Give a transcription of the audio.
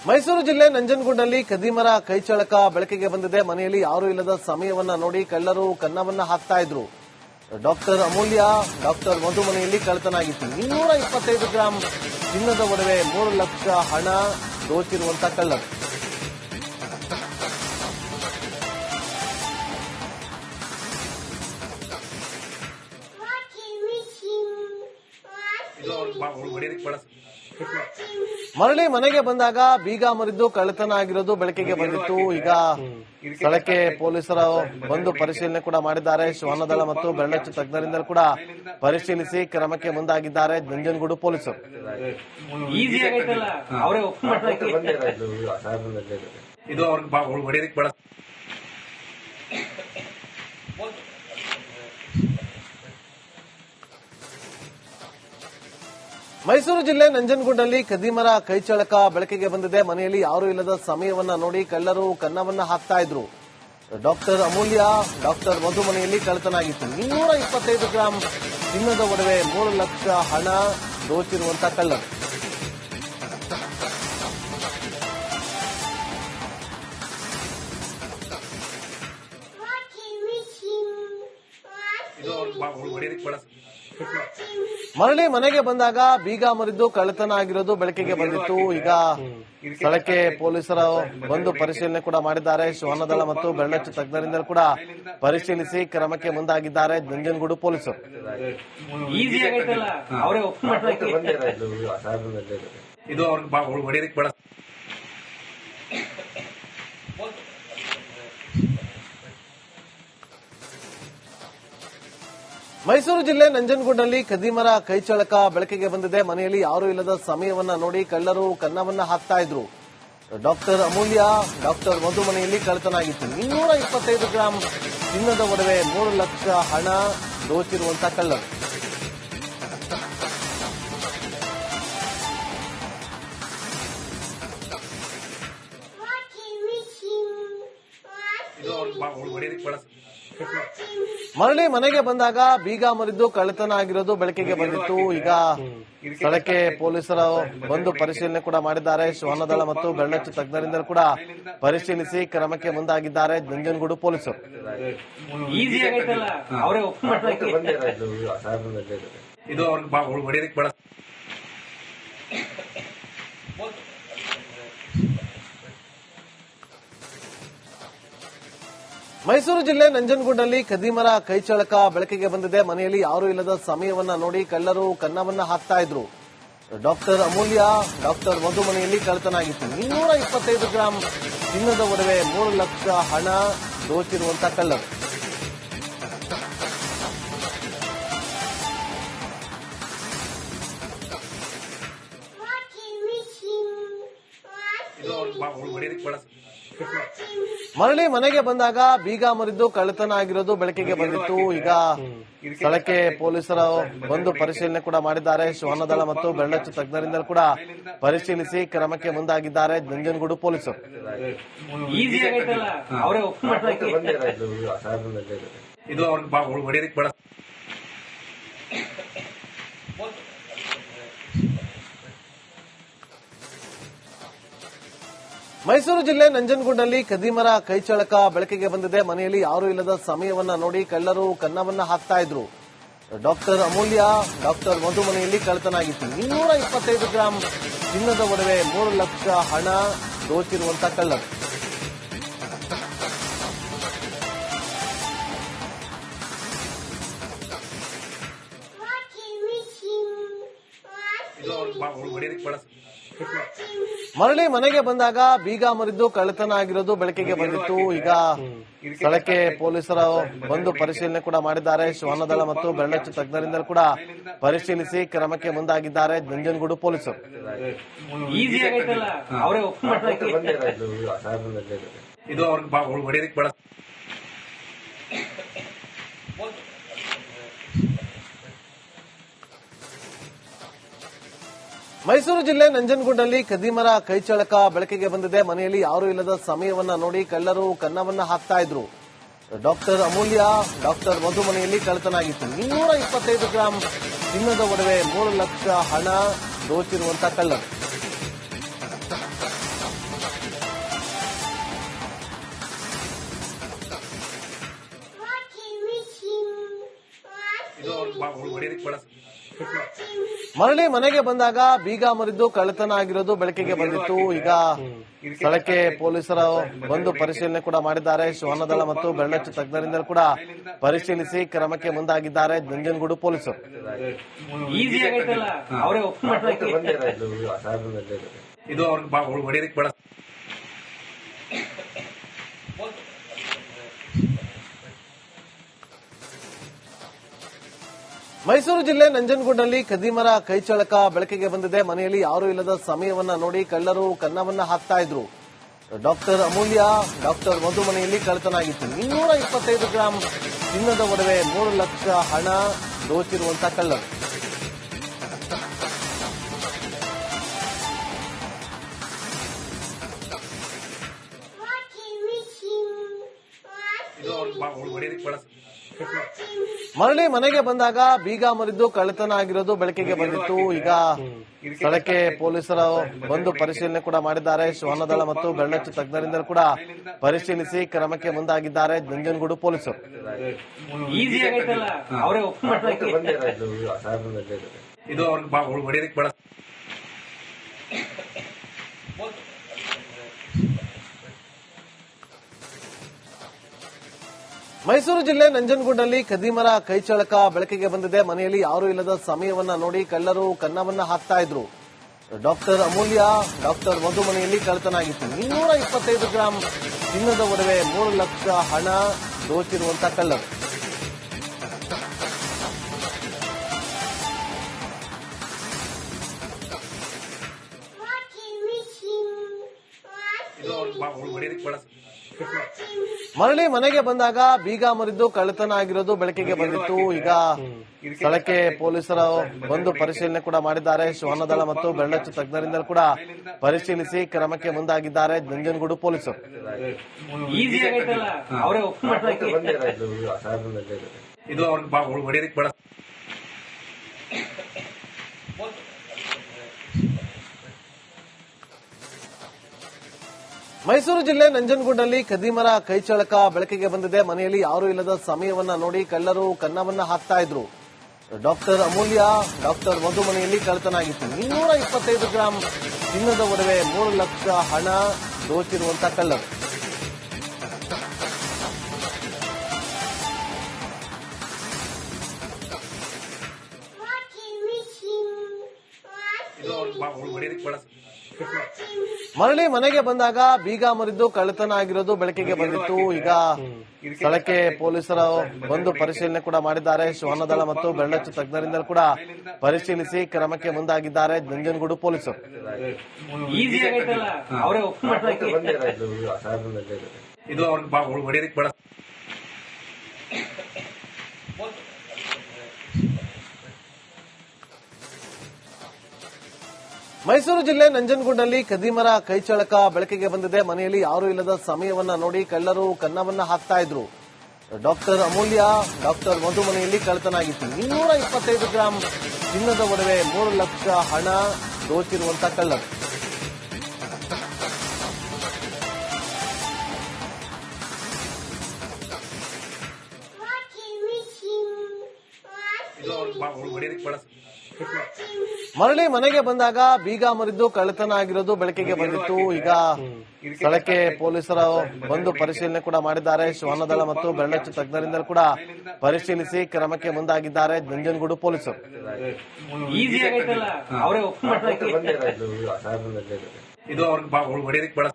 ಮೈಸೂರು ಜಿಲ್ಲೆ ನಂಜನಗೂಡಿನಲ್ಲಿ ಕದಿಮರ ಕೈಚಳಕ ಬೆಳಕಿಗೆ ಬಂದಿದೆ. ಮನೆಯಲ್ಲಿ ಯಾರೂ ಇಲ್ಲದ ಸಮಯವನ್ನ ನೋಡಿ ಕಳ್ಳರು ಕನ್ನವನ್ನ ಹಾಕ್ತಾ ಇದ್ರು. ಡಾಕ್ಟರ್ ಅಮೂಲ್ಯ, ಡಾಕ್ಟರ್ ಮಧು ಮನೆಯಲ್ಲಿ ಕಳ್ಳತನ ಆಗಿತ್ತು. 225 ಗ್ರಾಂ ಚಿನ್ನದ ಒಡವೆ, 3 ಲಕ್ಷ ಹಣ ದೋಚಿರುವಂತ ಕಳ್ಳರು. ಮರಳಿ ಮನೆಗೆ ಬಂದಾಗ ಬೀಗ ಮುರಿದು ಕಳ್ಳತನ ಆಗಿರೋದು ಬೆಳಕಿಗೆ ಬಂದಿತ್ತು. ಈಗ ಸ್ಥಳಕ್ಕೆ ಪೊಲೀಸರು ಬಂದು ಪರಿಶೀಲನೆ ಕೂಡ ಮಾಡಿದ್ದಾರೆ. ಶ್ವಾನದಳ ಮತ್ತು ಬೆರಳಚ್ಚು ತಜ್ಞರಿಂದ ಕೂಡ ಪರಿಶೀಲಿಸಿ ಕ್ರಮಕ್ಕೆ ಮುಂದಾಗಿದ್ದಾರೆ ನಂಜನಗೂಡು ಪೊಲೀಸರು. ಮೈಸೂರು ಜಿಲ್ಲೆ ನಂಜನಗೂಡಿನಲ್ಲಿ ಕದಿಮರ ಕೈಚಳಕ ಬೆಳಕಿಗೆ ಬಂದಿದೆ. ಮನೆಯಲ್ಲಿ ಯಾರೂ ಇಲ್ಲದ ಸಮಯವನ್ನ ನೋಡಿ ಕಳ್ಳರು ಕನ್ನವನ್ನ ಹಾಕ್ತಾ ಇದ್ರು. ಡಾಕ್ಟರ್ ಅಮೂಲ್ಯ, ಡಾಕ್ಟರ್ ಮಧು ಮನೆಯಲ್ಲಿ ಕಳ್ಳತನ ಆಗಿತ್ತು. 225 ಗ್ರಾಂ ಚಿನ್ನದ ಒಡವೆ, 3 ಲಕ್ಷ ಹಣ ದೋಚಿರುವಂತ ಕಳ್ಳರು. ಮರಳಿ ಮನೆಗೆ ಬಂದಾಗ ಬೀಗ ಮುರಿದು ಕಳ್ಳತನ ಆಗಿರೋದು ಬೆಳಕಿಗೆ ಬಂದಿತ್ತು. ಈಗ ಸ್ಥಳಕ್ಕೆ ಪೊಲೀಸರು ಬಂದು ಪರಿಶೀಲನೆ ಕೂಡ ಮಾಡಿದ್ದಾರೆ. ಶ್ವಾನದಳ ಮತ್ತು ಬೆರಳಚ್ಚು ತಜ್ಞರಿಂದ ಕೂಡ ಪರಿಶೀಲಿಸಿ ಕ್ರಮಕ್ಕೆ ಮುಂದಾಗಿದ್ದಾರೆ ನಂಜನಗೂಡು ಪೊಲೀಸರು. ಮೈಸೂರು ಜಿಲ್ಲೆ ನಂಜನಗೂಡಿನಲ್ಲಿ ಕದಿಮರ ಕೈಚಳಕ ಬೆಳಕಿಗೆ ಬಂದಿದೆ. ಮನೆಯಲ್ಲಿ ಯಾರೂ ಇಲ್ಲದ ಸಮಯವನ್ನ ನೋಡಿ ಕಳ್ಳರು ಕನ್ನವನ್ನ ಹಾಕ್ತಾ ಇದ್ರು. ಡಾಕ್ಟರ್ ಅಮೂಲ್ಯ, ಡಾಕ್ಟರ್ ಮಧು ಮನೆಯಲ್ಲಿ ಕಳ್ಳತನ ಆಗಿತ್ತು. 225 ಗ್ರಾಂ ಚಿನ್ನದ ಒಡವೆ, 3 ಲಕ್ಷ ಹಣ ದೋಚಿರುವಂತ ಕಳ್ಳರು. ಮರಳಿ ಮನೆಗೆ ಬಂದಾಗ ಬೀಗ ಮುರಿದು ಕಳ್ಳತನ ಆಗಿರೋದು ಬೆಳಕಿಗೆ ಬಂದಿತ್ತು. ಈಗ ಸ್ಥಳಕ್ಕೆ ಪೊಲೀಸರು ಬಂದು ಪರಿಶೀಲನೆ ಕೂಡ ಮಾಡಿದ್ದಾರೆ. ಶ್ವಾನದಳ ಮತ್ತು ಬೆರಳಚ್ಚು ತಜ್ಞರಿಂದ ಕೂಡ ಪರಿಶೀಲಿಸಿ ಕ್ರಮಕ್ಕೆ ಮುಂದಾಗಿದ್ದಾರೆ ನಂಜನಗೂಡು ಪೊಲೀಸರು. ಮೈಸೂರು ಜಿಲ್ಲೆ ನಂಜನಗೂಡಿನಲ್ಲಿ ಕದಿಮರ ಕೈಚಳಕ ಬೆಳಕಿಗೆ ಬಂದಿದೆ. ಮನೆಯಲ್ಲಿ ಯಾರೂ ಇಲ್ಲದ ಸಮಯವನ್ನ ನೋಡಿ ಕಳ್ಳರು ಕನ್ನವನ್ನ ಹಾಕ್ತಾ ಇದ್ರು. ಡಾಕ್ಟರ್ ಅಮೂಲ್ಯ, ಡಾಕ್ಟರ್ ಮಧು ಮನೆಯಲ್ಲಿ ಕಳ್ಳತನ ಆಗಿತ್ತು. 225 ಗ್ರಾಂ ಚಿನ್ನದ ಒಡವೆ, 3 ಲಕ್ಷ ಹಣ ದೋಚಿರುವಂತ ಕಳ್ಳರು. ಮರಳಿ ಮನೆಗೆ ಬಂದಾಗ ಬೀಗ ಮುರಿದು ಕಳ್ಳತನ ಆಗಿರೋದು ಬೆಳಕಿಗೆ ಬಂದಿತ್ತು. ಈಗ ಸ್ಥಳಕ್ಕೆ ಪೊಲೀಸರು ಬಂದು ಪರಿಶೀಲನೆ ಕೂಡ ಮಾಡಿದ್ದಾರೆ. ಶ್ವಾನದಳ ಮತ್ತು ಬೆರಳಚ್ಚು ತಜ್ಞರಿಂದ ಕೂಡ ಪರಿಶೀಲಿಸಿ ಕ್ರಮಕ್ಕೆ ಮುಂದಾಗಿದ್ದಾರೆ ನಂಜನಗೂಡು ಪೊಲೀಸರು. ಮೈಸೂರು ಜಿಲ್ಲೆ ನಂಜನಗೂಡಿನಲ್ಲಿ ಕದಿಮರ ಕೈಚಳಕ ಬೆಳಕಿಗೆ ಬಂದಿದೆ. ಮನೆಯಲ್ಲಿ ಯಾರೂ ಇಲ್ಲದ ಸಮಯವನ್ನ ನೋಡಿ ಕಳ್ಳರು ಕನ್ನವನ್ನ ಹಾಕ್ತಾ ಇದ್ರು. ಡಾಕ್ಟರ್ ಅಮೂಲ್ಯ, ಡಾಕ್ಟರ್ ಮಧು ಮನೆಯಲ್ಲಿ ಕಳ್ಳತನ ಆಗಿತ್ತು. 225 ಗ್ರಾಂ ಚಿನ್ನದ ಒಡವೆ, 3 ಲಕ್ಷ ಹಣ ದೋಚಿರುವಂತ ಕಳ್ಳರು. ಮರಳಿ ಮನೆಗೆ ಬಂದಾಗ ಬೀಗ ಮುರಿದು ಕಳ್ಳತನ ಆಗಿರೋದು ಬೆಳಕಿಗೆ ಬಂದಿತ್ತು. ಈಗ ಸ್ಥಳಕ್ಕೆ ಪೊಲೀಸರು ಬಂದು ಪರಿಶೀಲನೆ ಕೂಡ ಮಾಡಿದ್ದಾರೆ. ಶ್ವಾನದಳ ಮತ್ತು ಬೆರಳಚ್ಚು ತಜ್ಞರಿಂದ ಕೂಡ ಪರಿಶೀಲಿಸಿ ಕ್ರಮಕ್ಕೆ ಮುಂದಾಗಿದ್ದಾರೆ ನಂಜನಗೂಡು ಪೊಲೀಸರು. ಮೈಸೂರು ಜಿಲ್ಲೆ ನಂಜನಗೂಡಿನಲ್ಲಿ ಕದಿಮರ ಕೈಚಳಕ ಬೆಳಕಿಗೆ ಬಂದಿದೆ. ಮನೆಯಲ್ಲಿ ಯಾರೂ ಇಲ್ಲದ ಸಮಯವನ್ನ ನೋಡಿ ಕಳ್ಳರು ಕನ್ನವನ್ನ ಹಾಕ್ತಾ ಇದ್ರು. ಡಾಕ್ಟರ್ ಅಮೂಲ್ಯ, ಡಾಕ್ಟರ್ ಮಧು ಮನೆಯಲ್ಲಿ ಕಳ್ಳತನ ಆಗಿತ್ತು. 225 ಗ್ರಾಂ ಚಿನ್ನದ ಒಡವೆ, 3 ಲಕ್ಷ ಹಣ ದೋಚಿರುವಂತ ಕಳ್ಳರು. ಮರಳಿ ಮನೆಗೆ ಬಂದಾಗ ಬೀಗ ಮುರಿದು ಕಳ್ಳತನ ಆಗಿರೋದು ಬೆಳಕಿಗೆ ಬಂದಿತ್ತು. ಈಗ ಸ್ಥಳಕ್ಕೆ ಪೊಲೀಸರು ಬಂದು ಪರಿಶೀಲನೆ ಕೂಡ ಮಾಡಿದ್ದಾರೆ. ಶ್ವಾನದಳ ಮತ್ತು ಬೆಳ್ಳಚ್ಚು ತಜ್ಞರಿಂದ ಕೂಡ ಪರಿಶೀಲಿಸಿ ಕ್ರಮಕ್ಕೆ ಮುಂದಾಗಿದ್ದಾರೆ ನಂಜನಗೂಡು ಪೊಲೀಸರು. ಇದು ಹೊಡೆಯಲಿಕ್ಕೆ ಬಹಳ ಮೈಸೂರು ಜಿಲ್ಲೆ ನಂಜನಗೂಡಿನಲ್ಲಿ ಖದೀಮರ ಕೈಚಳಕ ಬೆಳಕಿಗೆ ಬಂದಿದೆ. ಮನೆಯಲ್ಲಿ ಯಾರೂ ಇಲ್ಲದ ಸಮಯವನ್ನ ನೋಡಿ ಕಳ್ಳರು ಕನ್ನವನ್ನ ಹಾಕ್ತಾ ಇದ್ರು. ಡಾಕ್ಟರ್ ಅಮೂಲ್ಯ, ಡಾಕ್ಟರ್ ಮಧು ಮನೆಯಲ್ಲಿ ಕಳ್ಳತನ ಆಗಿತ್ತು. 225 ಗ್ರಾಂ ಚಿನ್ನದ ಒಡವೆ, 3 ಲಕ್ಷ ಹಣ ದೋಚಿರುವಂತಹ ಕಳ್ಳರು. ಮರಳಿ ಮನೆಗೆ ಬಂದಾಗ ಬೀಗ ಮುರಿದು ಕಳ್ಳತನ ಆಗಿರೋದು ಬೆಳಕಿಗೆ ಬಂದಿತ್ತು. ಈಗ ಸ್ಥಳಕ್ಕೆ ಪೊಲೀಸರು ಬಂದು ಪರಿಶೀಲನೆ ಕೂಡ ಮಾಡಿದ್ದಾರೆ. ಶ್ವಾನದಳ ಮತ್ತು ಬೆಳ್ಳಚ್ಚು ತಜ್ಞರಿಂದ ಕೂಡ ಪರಿಶೀಲಿಸಿ ಕ್ರಮಕ್ಕೆ ಮುಂದಾಗಿದ್ದಾರೆ ನಂಜನಗೂಡು ಪೊಲೀಸರು. ಇದು ಹೊಡೆಯಲಿಕ್ಕೆ ಬಹಳ ಮೈಸೂರು ಜಿಲ್ಲೆ ನಂಜನಗೂಡಿನಲ್ಲಿ ಖದೀಮರ ಕೈಚಳಕ ಬೆಳಕಿಗೆ ಬಂದಿದೆ. ಮನೆಯಲ್ಲಿ ಯಾರೂ ಇಲ್ಲದ ಸಮಯವನ್ನ ನೋಡಿ ಕಳ್ಳರು ಕನ್ನವನ್ನ ಹಾಕ್ತಾ ಇದ್ರು. ಡಾಕ್ಟರ್ ಅಮೂಲ್ಯ, ಡಾಕ್ಟರ್ ಮಧು ಮನೆಯಲ್ಲಿ ಕಳ್ಳತನ ಆಗಿತ್ತು. 225 ಗ್ರಾಂ ಚಿನ್ನದ ಒಡವೆ, 3 ಲಕ್ಷ ಹಣ ದೋಚಿರುವಂತಹ ಕಳ್ಳರು. ಮರಳಿ ಮನೆಗೆ ಬಂದಾಗ ಬೀಗ ಮುರಿದು ಕಳ್ಳತನ ಆಗಿರೋದು ಬೆಳಕಿಗೆ ಬಂದಿತ್ತು. ಈಗ ಸ್ಥಳಕ್ಕೆ ಪೊಲೀಸರು ಬಂದು ಪರಿಶೀಲನೆ ಕೂಡ ಮಾಡಿದ್ದಾರೆ. ಶ್ವಾನದಳ ಮತ್ತು ಬೆಳ್ಳಚ್ಚು ತಜ್ಞರಿಂದ ಕೂಡ ಪರಿಶೀಲಿಸಿ ಕ್ರಮಕ್ಕೆ ಮುಂದಾಗಿದ್ದಾರೆ ನಂಜನಗೂಡು ಪೊಲೀಸರು. ಇದು ಹೊಡೆಯಲಿಕ್ಕೆ ಬಹಳ ಮೈಸೂರು ಜಿಲ್ಲೆ ನಂಜನಗೂಡಿನಲ್ಲಿ ಖದೀಮರ ಕೈಚಳಕ ಬೆಳಕಿಗೆ ಬಂದಿದೆ. ಮನೆಯಲ್ಲಿ ಯಾರೂ ಇಲ್ಲದ ಸಮಯವನ್ನ ನೋಡಿ ಕಳ್ಳರು ಕನ್ನವನ್ನ ಹಾಕ್ತಾ ಇದ್ರು. ಡಾಕ್ಟರ್ ಅಮೂಲ್ಯ, ಡಾಕ್ಟರ್ ಮಧು ಮನೆಯಲ್ಲಿ ಕಳ್ಳತನ ಆಗಿತ್ತು. 225 ಗ್ರಾಂ ಚಿನ್ನದ ಒಡವೆ, 3 ಲಕ್ಷ ಹಣ ದೋಚಿರುವಂತಹ ಕಳ್ಳರು. ಮರಳಿ ಮನೆಗೆ ಬಂದಾಗ ಬೀಗ ಮುರಿದು ಕಳ್ಳತನ ಆಗಿರೋದು ಬೆಳಕಿಗೆ ಬಂದಿತ್ತು. ಈಗ ಸ್ಥಳಕ್ಕೆ ಪೊಲೀಸರು ಬಂದು ಪರಿಶೀಲನೆ ಕೂಡ ಮಾಡಿದ್ದಾರೆ. ಶ್ವಾನದಳ ಮತ್ತು ಬೆಳ್ಳಚ್ಚು ತಜ್ಞರಿಂದ ಕೂಡ ಪರಿಶೀಲಿಸಿ ಕ್ರಮಕ್ಕೆ ಮುಂದಾಗಿದ್ದಾರೆ ನಂಜನಗೂಡು ಪೊಲೀಸರು. ಇದು ಹೊಡೆಯಲಿಕ್ಕೆ ಬಹಳ ಮೈಸೂರು ಜಿಲ್ಲೆ ನಂಜನಗೂಡಿನಲ್ಲಿ ಖದೀಮರ ಕೈಚಳಕ ಬೆಳಕಿಗೆ ಬಂದಿದೆ. ಮನೆಯಲ್ಲಿ ಯಾರೂ ಇಲ್ಲದ ಸಮಯವನ್ನ ನೋಡಿ ಕಳ್ಳರು ಕನ್ನವನ್ನ ಹಾಕ್ತಾ ಇದ್ರು. ಡಾಕ್ಟರ್ ಅಮೂಲ್ಯ, ಡಾಕ್ಟರ್ ಮಧು ಮನೆಯಲ್ಲಿ ಕಳ್ಳತನ ಆಗಿತ್ತು. 225 ಗ್ರಾಂ ಚಿನ್ನದ ಒಡವೆ, 3 ಲಕ್ಷ ಹಣ ದೋಚಿರುವಂತಹ ಕಳ್ಳರು. ಮರಳಿ ಮನೆಗೆ ಬಂದಾಗ ಬೀಗ ಮುರಿದು ಕಳ್ಳತನ ಆಗಿರೋದು ಬೆಳಕಿಗೆ ಬಂದಿತ್ತು. ಈಗ ಸ್ಥಳಕ್ಕೆ ಪೊಲೀಸರು ಬಂದು ಪರಿಶೀಲನೆ ಕೂಡ ಮಾಡಿದ್ದಾರೆ. ಶ್ವಾನದಳ ಮತ್ತು ಬೆಳ್ಳಚ್ಚು ತಜ್ಞರಿಂದ ಕೂಡ ಪರಿಶೀಲಿಸಿ ಕ್ರಮಕ್ಕೆ ಮುಂದಾಗಿದ್ದಾರೆ ನಂಜನಗೂಡು ಪೊಲೀಸರು. ಇದು ಹೊಡೆಯಲಿಕ್ಕೆ ಬಹಳ